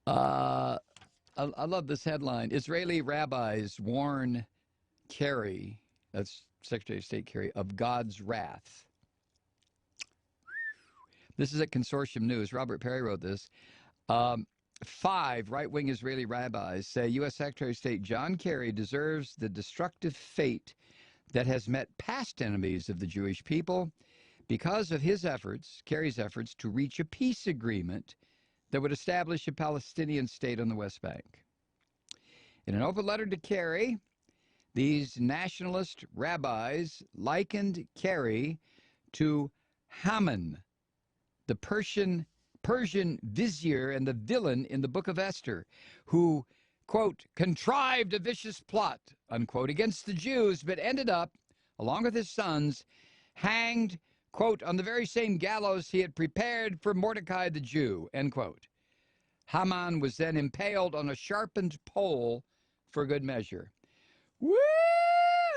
Uh, I love this headline. Israeli rabbis warn Kerry, that's Secretary of State Kerry, of God's wrath. This is at Consortium News. Robert Perry wrote this. 5 right-wing Israeli rabbis say U.S. Secretary of State John Kerry deserves the destructive fate that has met past enemies of the Jewish people because of his efforts, Kerry's efforts, to reach a peace agreement that would establish a Palestinian state on the West Bank. In an open letter to Kerry, these nationalist rabbis likened Kerry to Haman, the Persian vizier and the villain in the book of Esther, who, quote, contrived a vicious plot, unquote, against the Jews, but ended up, along with his sons, hanged, quote, on the very same gallows he had prepared for Mordecai the Jew, end quote. Haman was then impaled on a sharpened pole for good measure. Woo!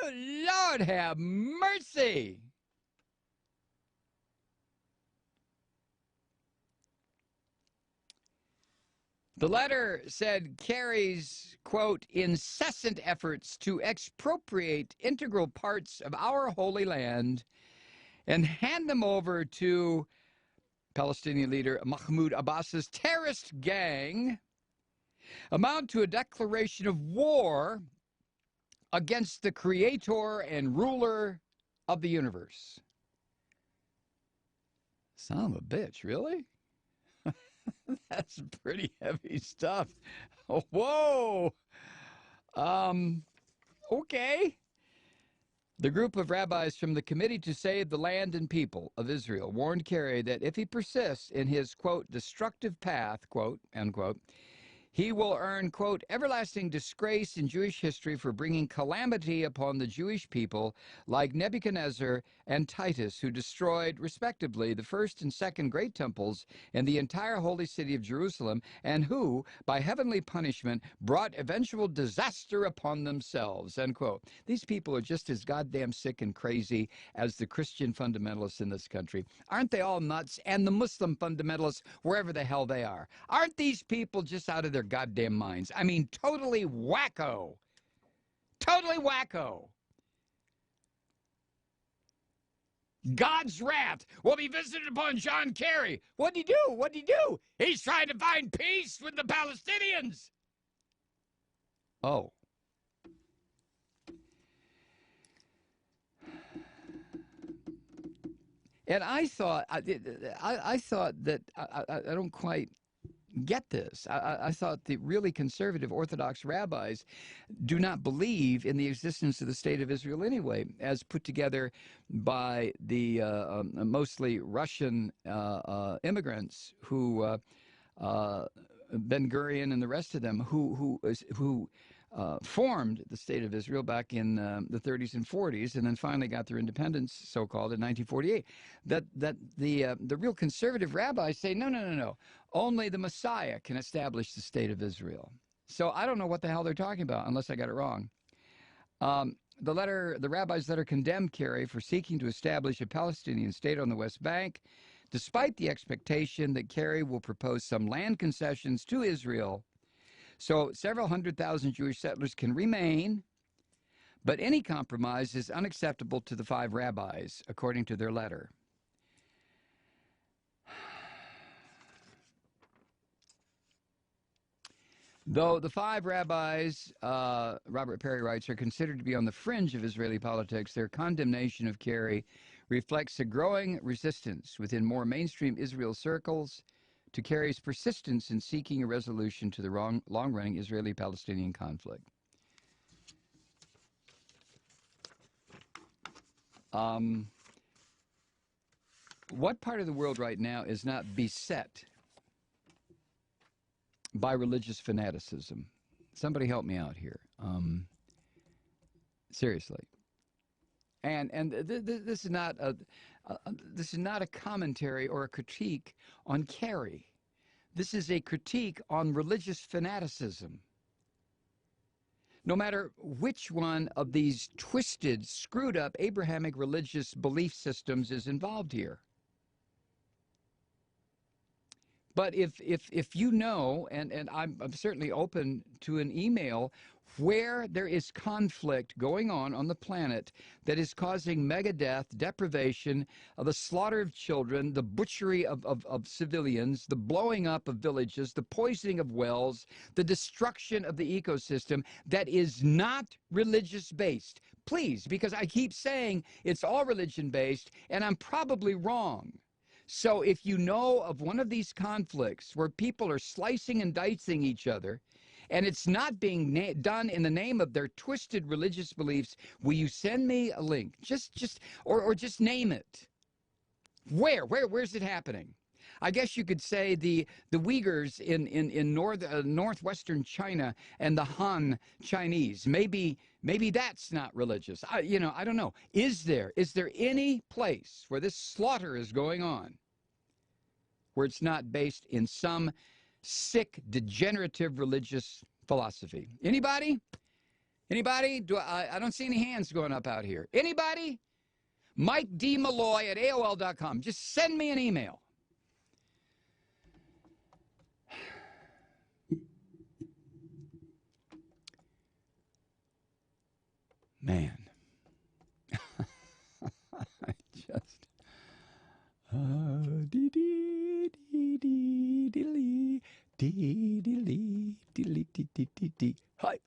Lord have mercy! The letter said Kerry's, quote, incessant efforts to expropriate integral parts of our Holy Land and hand them over to Palestinian leader Mahmoud Abbas's terrorist gang amount to a declaration of war against the creator and ruler of the universe. Son of a bitch, really? That's pretty heavy stuff. Oh, whoa. Okay. The group of rabbis from the Committee to Save the Land and People of Israel warned Kerry that if he persists in his, quote, destructive path, quote, unquote, he will earn, quote, everlasting disgrace in Jewish history for bringing calamity upon the Jewish people like Nebuchadnezzar and Titus, who destroyed, respectively, the first and second great temples in the entire holy city of Jerusalem, and who, by heavenly punishment, brought eventual disaster upon themselves, end quote. These people are just as goddamn sick and crazy as the Christian fundamentalists in this country. Aren't they all nuts? And the Muslim fundamentalists, wherever the hell they are. Aren't these people just out of their goddamn minds? I mean, totally wacko. Totally wacko. God's wrath will be visited upon John Kerry. What'd he do? What'd he do? He's trying to find peace with the Palestinians. Oh. And I thought that I don't quite get this. I thought the really conservative Orthodox rabbis do not believe in the existence of the State of Israel anyway, as put together by the mostly Russian immigrants who, Ben Gurion and the rest of them, who formed the State of Israel back in the 30s and 40s, and then finally got their independence, so-called, in 1948. That the real conservative rabbis say, no. Only the Messiah can establish the State of Israel. So I don't know what the hell they're talking about, unless I got it wrong. The rabbis' letter condemned Kerry for seeking to establish a Palestinian state on the West Bank, despite the expectation that Kerry will propose some land concessions to Israel so several 100,000 Jewish settlers can remain, but any compromise is unacceptable to the 5 rabbis, according to their letter. Though the 5 rabbis, Robert Perry writes, are considered to be on the fringe of Israeli politics, their condemnation of Kerry reflects a growing resistance within more mainstream Israel circles to Kerry's persistence in seeking a resolution to the long-running Israeli-Palestinian conflict. What part of the world right now is not beset by religious fanaticism? Somebody help me out here. Seriously. And this is not a commentary or a critique on Kerry. This is a critique on religious fanaticism. No matter which one of these twisted, screwed up Abrahamic religious belief systems is involved here. But if you know, and I'm certainly open to an email where there is conflict going on the planet that is causing mega death, deprivation, the slaughter of children, the butchery of civilians, the blowing up of villages, the poisoning of wells, the destruction of the ecosystem that is not religious based. Please, because I keep saying it's all religion based, and I'm probably wrong. So if you know of one of these conflicts where people are slicing and dicing each other, and it's not being done in the name of their twisted religious beliefs, will you send me a link? Or just name it. Where's it happening? I guess you could say the Uyghurs in northwestern China and the Han Chinese. Maybe that's not religious. I don't know. Is there any place where this slaughter is going on where it's not based in some sick, degenerative religious philosophy? Anybody? Anybody? I don't see any hands going up out here. Anybody? Mike D. Malloy at AOL.com. Just send me an email. Man. I just... dee dee dee dee dee dee dee dee dee dee dee dee. Hi.